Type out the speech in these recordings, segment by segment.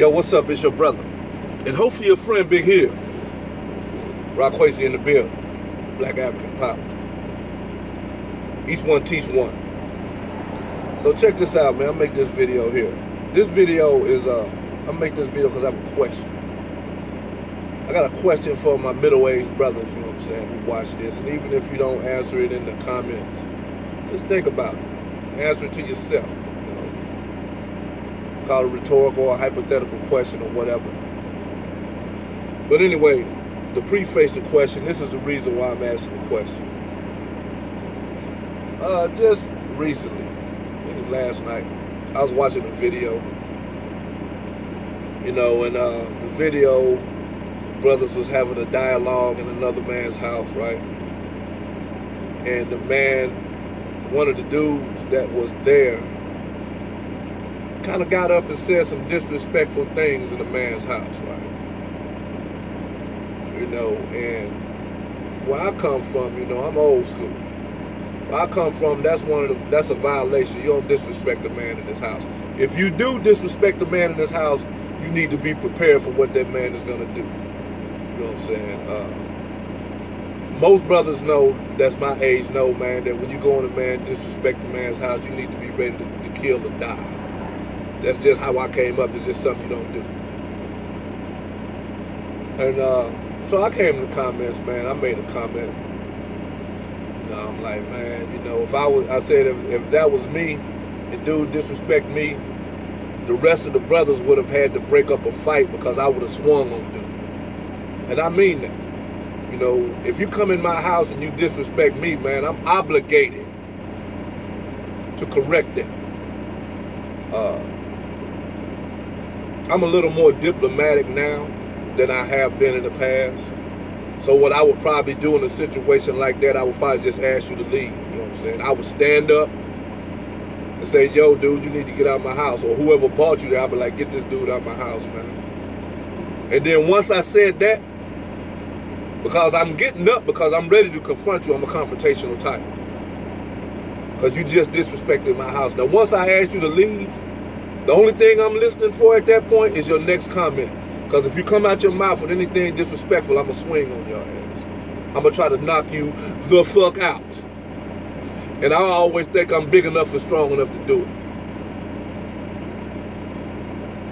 Yo, what's up? It's your brother. And hopefully your friend Big Hill. Rock Quasi in the building. Black African Pop. Each one teach one. So check this out, man. I'll make this video here. This video is, I'll make this video because I have a question. I got a question for my middle-aged brothers, you know what I'm saying, who watch this. And even if you don't answer it in the comments, just think about it. Answer it to yourself. Call it rhetorical or a hypothetical question or whatever. But anyway, to preface the question, this is the reason why I'm asking the question. Just recently, maybe last night, I was watching a video, and the video, brothers was having a dialogue in another man's house, right? And the man, one of the dudes that was there, kind of got up and said some disrespectful things in the man's house, right? And where I come from, I'm old school. Where I come from, that's a violation. You don't disrespect a man in his house. If you do disrespect a man in his house, you need to be prepared for what that man is gonna do. You know what I'm saying? Most brothers know, that's my age, know, man, that when you go in a man, disrespect a man's house, you need to be ready to kill or die. That's just how I came up. It's just something you don't do. And so I came in the comments, man. I made a comment. I'm like, man, I said if that was me, and dude disrespect me, the rest of the brothers would have had to break up a fight because I would have swung on them. And I mean that. If you come in my house and you disrespect me, man, I'm obligated to correct that. I'm a little more diplomatic now than I have been in the past. So what I would probably do in a situation like that, I would probably just ask you to leave. You know what I'm saying? I would stand up and say, yo, dude, you need to get out of my house. Or whoever bought you there, I'd be like, get this dude out of my house, man. And then once I said that, because I'm getting up, because I'm ready to confront you, I'm a confrontational type. Because you just disrespected my house. Now, once I ask you to leave, the only thing I'm listening for at that point is your next comment. Because if you come out your mouth with anything disrespectful, I'm going to swing on your ass. I'm going to try to knock you the fuck out. And I always think I'm big enough and strong enough to do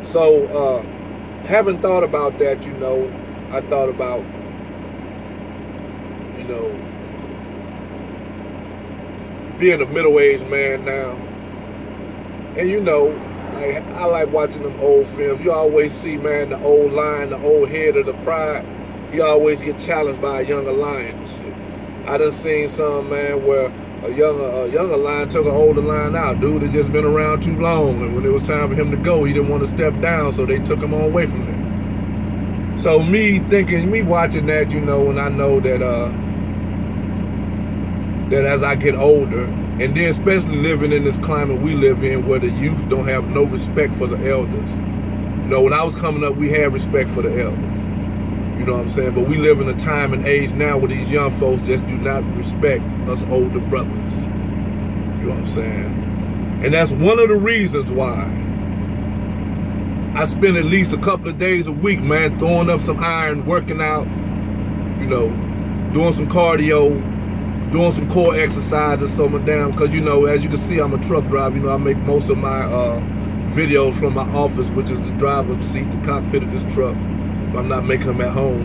it. So, having thought about that, I thought about, being a middle-aged man now. And I like watching them old films. You always see, man, the old lion, the old head of the pride. He always get challenged by a younger lion and shit. I done seen some, man, where a younger lion took an older lion out. Dude had just been around too long, and when it was time for him to go, he didn't want to step down, so they took him on away from there. So me watching that, and I know that that as I get older, and then especially living in this climate we live in where the youth don't have no respect for the elders. When I was coming up, we had respect for the elders. You know what I'm saying? But we live in a time and age now where these young folks just do not respect us older brothers. You know what I'm saying? And that's one of the reasons why I spend at least a couple of days a week, man, throwing up some iron, working out, doing some cardio, doing some core exercises, so my damn, because as you can see, I'm a truck driver. I make most of my videos from my office, which is the driver's seat, the cockpit of this truck, if I'm not making them at home.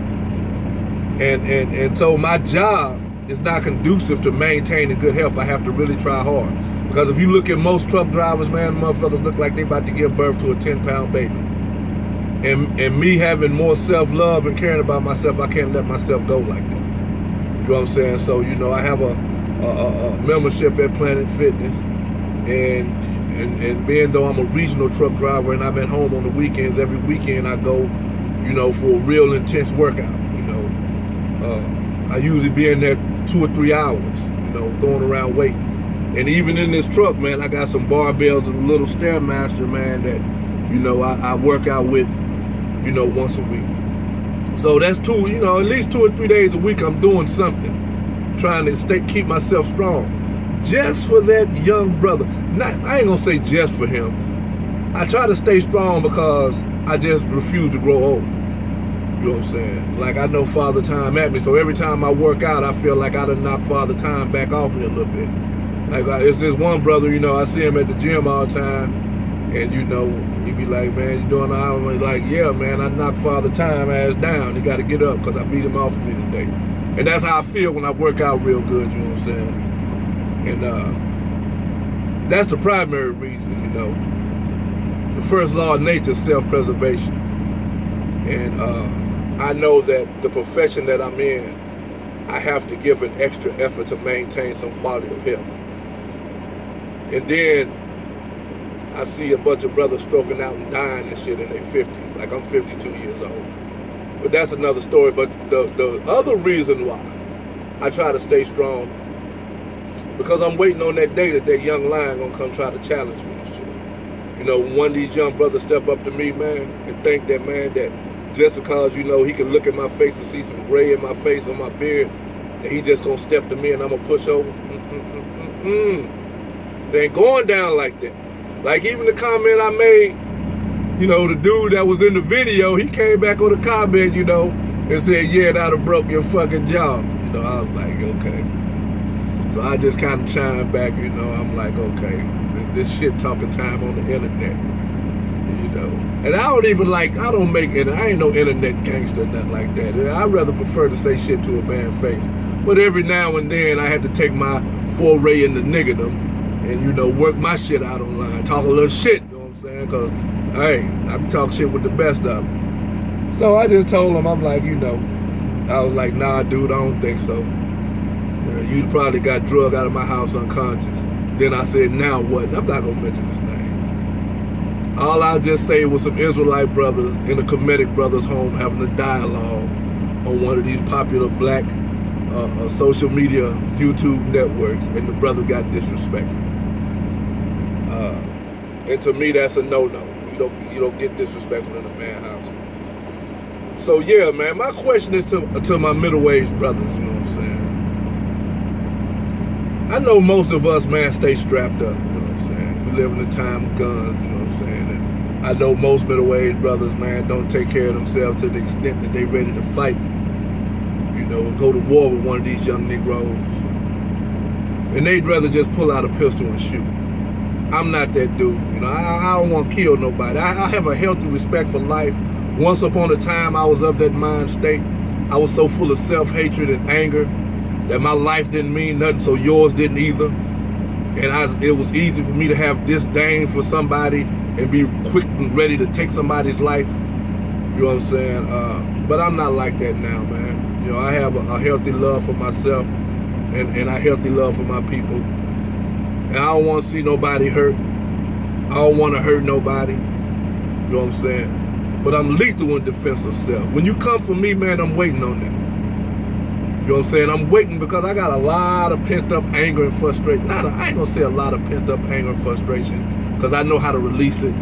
And so my job is not conducive to maintaining good health. I have to really try hard. Because if you look at most truck drivers, man, motherfuckers look like they about to give birth to a 10-pound baby. And me having more self-love and caring about myself, I can't let myself go like that. You know what I'm saying? So, I have a membership at Planet Fitness, and being though I'm a regional truck driver and I'm at home on the weekends, every weekend I go, for a real intense workout. I usually be in there 2 or 3 hours, throwing around weight. And even in this truck, man, I got some barbells and a little Stairmaster, man, that, I work out with, once a week. So that's at least 2 or 3 days a week I'm doing something, trying to keep myself strong. Just for that young brother. I ain't gonna say just for him. I try to stay strong because I just refuse to grow old. You know what I'm saying? Like, I know Father Time at me, so every time I work out, I feel like I done knocked Father Time back off me a little bit. Like, it's this one brother, you know, I see him at the gym all the time, and, you know, he be like, man, you doing all right? Like, yeah, man, I knocked Father Time ass down. He got to get up because I beat him off of me today. And that's how I feel when I work out real good, you know what I'm saying? And that's the primary reason, you know. The first law of nature is self-preservation. And I know that the profession that I'm in, I have to give an extra effort to maintain some quality of health. And then I see a bunch of brothers stroking out and dying and shit in their 50s. Like, I'm 52 years old. But that's another story. But the other reason why I try to stay strong, because I'm waiting on that day that young lion gonna come try to challenge me and shit. You know, one of these young brothers step up to me, man, and think that, man, that just because, you know, he can look at my face and see some gray in my face on my beard, that he just gonna step to me and I'm gonna push over. It ain't going down like that. Like, even the comment I made, you know, the dude that was in the video, he came back on the comment, you know, and said, yeah, that'd have broke your fucking jaw. You know, I was like, okay. So I just kind of chimed back, you know, I'm like, okay, this shit talking time on the internet, you know. And I don't even like, I ain't no internet gangster, nothing like that. I'd rather prefer to say shit to a man's face. But every now and then I had to take my foray into niggerdom and, you know, work my shit out online, talk a little shit, you know what I'm saying? Because, hey, I can talk shit with the best of them. So I just told him, I'm like, you know, I was like, nah, dude, I don't think so. You probably got drugged out of my house unconscious. Then I said, now what? I'm not going to mention his name. All I just say was some Israelite brothers in a Kemetic brothers' home having a dialogue on one of these popular black social media YouTube networks, and the brother got disrespectful. And to me, that's a no-no. You don't get disrespectful in a man's house. So yeah, man, my question is to my middle-aged brothers, you know what I'm saying? I know most of us, man, stay strapped up, you know what I'm saying? We live in a time of guns, you know what I'm saying? And I know most middle-aged brothers, man, don't take care of themselves to the extent that they ready to fight, you know, and go to war with one of these young Negroes. And they'd rather just pull out a pistol and shoot. I'm not that dude, you know. I don't want to kill nobody. I have a healthy respect for life. Once upon a time, I was of that mind state. I was so full of self-hatred and anger that my life didn't mean nothing, so yours didn't either. And it was easy for me to have disdain for somebody and be quick and ready to take somebody's life. You know what I'm saying? But I'm not like that now, man. You know, I have a healthy love for myself and a healthy love for my people. And I don't want to see nobody hurt. I don't want to hurt nobody. You know what I'm saying? But I'm lethal in defense of self. When you come for me, man, I'm waiting on that. You know what I'm saying? I'm waiting because I got a lot of pent-up anger and frustration. I ain't gonna say a lot of pent-up anger and frustration because I know how to release it.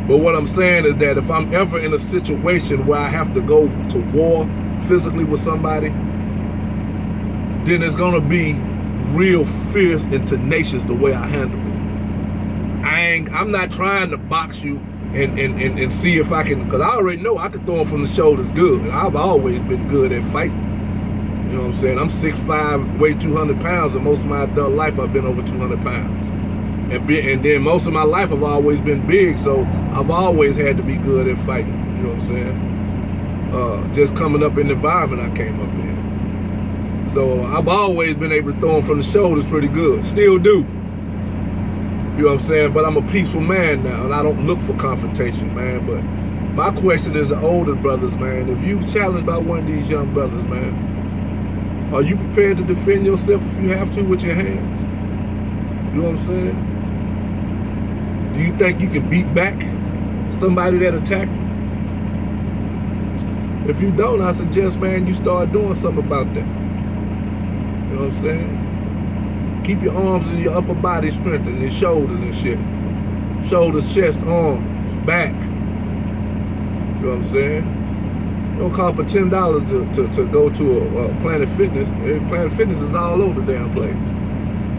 But what I'm saying is that if I'm ever in a situation where I have to go to war physically with somebody, then it's gonna be real fierce and tenacious the way I handle it. I'm not trying to box you and see if I can, because I already know I can throw them from the shoulders good. I've always been good at fighting. You know what I'm saying? I'm 6'5", weigh 200 pounds, and most of my adult life I've been over 200 pounds. And then most of my life I've always been big, so I've always had to be good at fighting. You know what I'm saying? Just coming up in the environment I came up in. So I've always been able to throw them from the shoulders pretty good. Still do. You know what I'm saying? But I'm a peaceful man now, and I don't look for confrontation, man. But my question is the older brothers, man. If you challenged by one of these young brothers, man, are you prepared to defend yourself if you have to with your hands? You know what I'm saying? Do you think you can beat back somebody that attacked you? If you don't, I suggest, man, you start doing something about that. You know what I'm saying? Keep your arms and your upper body strengthened, your shoulders and shit. Shoulders, chest, arms, back. You know what I'm saying? It don't cost but $10 to go to a Planet Fitness. Planet Fitness is all over the damn place.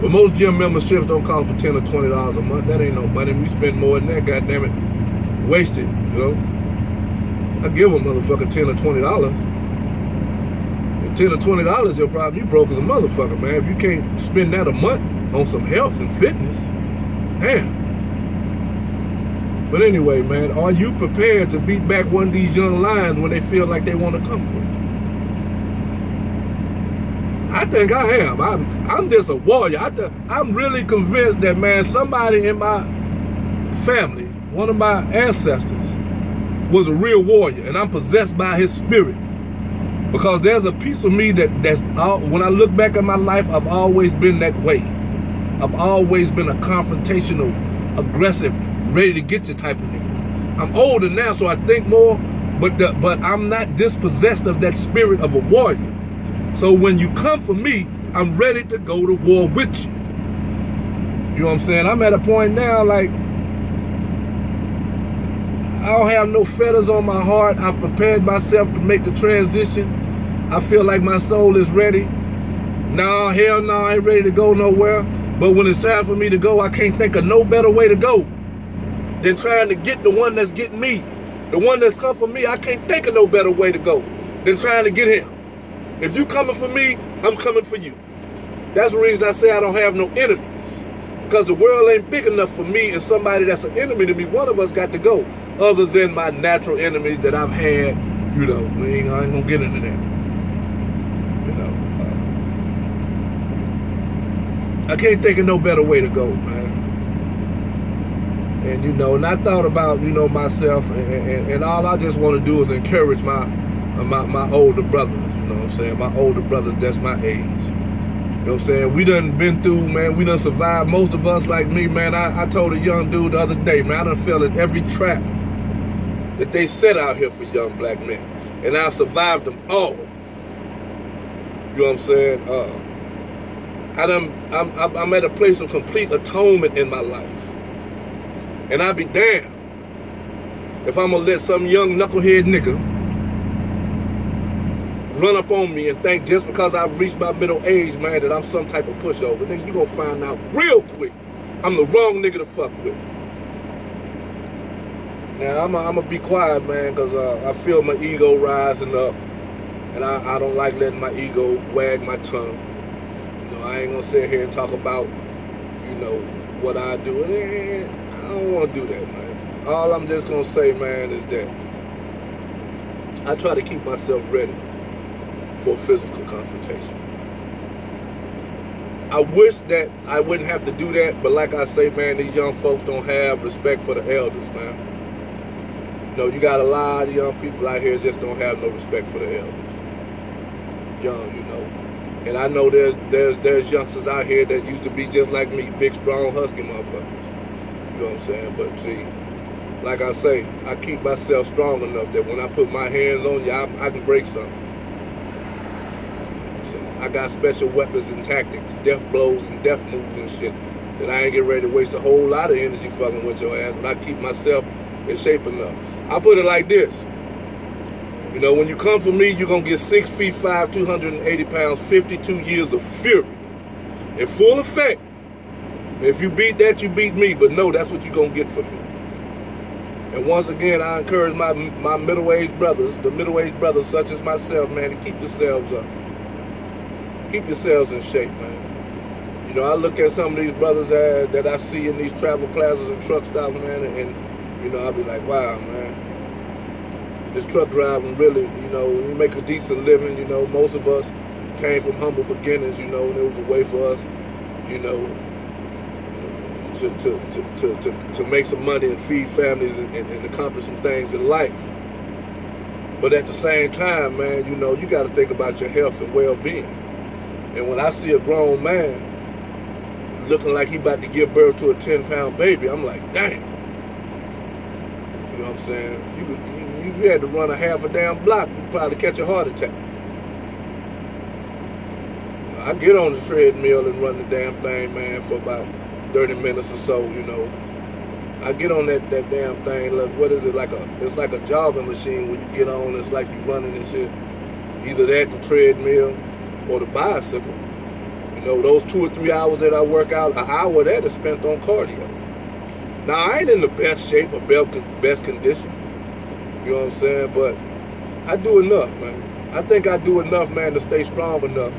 But most gym memberships don't cost but $10 or $20 a month. That ain't no money. We spend more than that, goddammit. Wasted, you know? I give a motherfucker $10 or $20. And $10 or $20 your problem. You broke as a motherfucker, man. If you can't spend that a month on some health and fitness, damn. But anyway, man, are you prepared to beat back one of these young lions when they feel like they want to come for you? I think I am. I'm just a warrior. I'm really convinced that, man, somebody in my family, one of my ancestors, was a real warrior, and I'm possessed by his spirit. Because there's a piece of me that's when I look back at my life, I've always been that way. I've always been a confrontational, aggressive, ready to get you type of nigga. I'm older now, so I think more, but I'm not dispossessed of that spirit of a warrior. So when you come for me, I'm ready to go to war with you. You know what I'm saying? I'm at a point now, like, I don't have no feathers on my heart. I've prepared myself to make the transition. I feel like my soul is ready. No, hell no, I ain't ready to go nowhere. But when it's time for me to go, I can't think of no better way to go than trying to get the one that's getting me. The one that's come for me, I can't think of no better way to go than trying to get him. If you coming for me, I'm coming for you. That's the reason I say I don't have no enemies. Because the world ain't big enough for me and somebody that's an enemy to me. One of us got to go. Other than my natural enemies that I've had, you know, I ain't gonna get into that. You know, I can't think of no better way to go, man. And you know, and I thought about, you know, myself, and all I just want to do is encourage my older brothers. You know what I'm saying? My older brothers that's my age. You know what I'm saying? We done been through, man. We done survived. Most of us, like me, man. I told a young dude the other day, man, I done fell in every trap that they set out here for young black men, and I've survived them all. You know what I'm saying? I'm at a place of complete atonement in my life, and I'd be damned if I'm gonna let some young knucklehead nigga run up on me and think just because I've reached my middle age, man, that I'm some type of pushover. Nigga, you gonna find out real quick I'm the wrong nigga to fuck with. Now, I'm gonna be quiet, man, because I feel my ego rising up, and I don't like letting my ego wag my tongue. You know, I ain't gonna sit here and talk about, you know, what I do. I don't want to do that, man. All I'm just gonna say, man, is that I try to keep myself ready for physical confrontation. I wish that I wouldn't have to do that, but like I say, man, these young folks don't have respect for the elders, man. You know, you got a lot of young people out here just don't have no respect for the elders. Young, you know. And I know there's youngsters out here that used to be just like me, big, strong, husky motherfuckers. You know what I'm saying? But see, like I say, I keep myself strong enough that when I put my hands on you, I can break something. I got special weapons and tactics, death blows and death moves and shit, that I ain't get ready to waste a whole lot of energy fucking with your ass, but I keep myself in shape enough. I put it like this. You know, when you come for me, you're going to get 6 feet 5, 280 pounds, 52 years of fury in full effect. If you beat that, you beat me, but no, that's what you're going to get from me. And once again, I encourage my middle-aged brothers, the middle-aged brothers such as myself, man, to keep yourselves up. Keep yourselves in shape, man. You know, I look at some of these brothers that I see in these travel plazas and truck stops, man, and you know, I'll be like, wow, man. This truck driving really, you know, you make a decent living, you know. Most of us came from humble beginnings, you know, and it was a way for us, you know, to make some money and feed families and accomplish some things in life. But at the same time, man, you know, you got to think about your health and well-being. And when I see a grown man looking like he about to give birth to a 10-pound baby, I'm like, damn. You know what I'm saying? If you had to run a half a damn block, you'd probably catch a heart attack. I get on the treadmill and run the damn thing, man, for about 30 minutes or so, you know. I get on that damn thing, like, what is it, it's like a jogging machine when you get on, it's like you running and shit. Either that, the treadmill, or the bicycle. You know, those 2 or 3 hours that I work out, an hour of that is spent on cardio. Now, I ain't in the best shape or best condition. You know what I'm saying? But I do enough, man. I think I do enough, man, to stay strong enough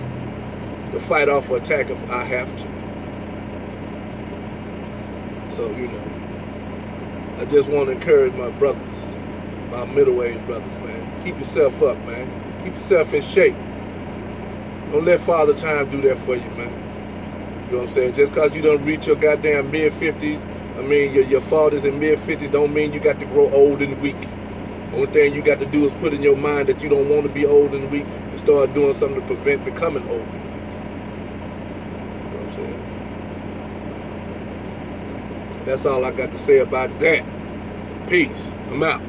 to fight off or attack if I have to. So, you know, I just want to encourage my brothers, my middle-aged brothers, man. Keep yourself up, man. Keep yourself in shape. Don't let Father Time do that for you, man. You know what I'm saying? Just because you don't reach your goddamn mid-50s, I mean, your fathers in mid-50s don't mean you got to grow old and weak. Only thing you got to do is put in your mind that you don't want to be old and weak and start doing something to prevent becoming old and weak. You know what I'm saying? That's all I got to say about that. Peace. I'm out.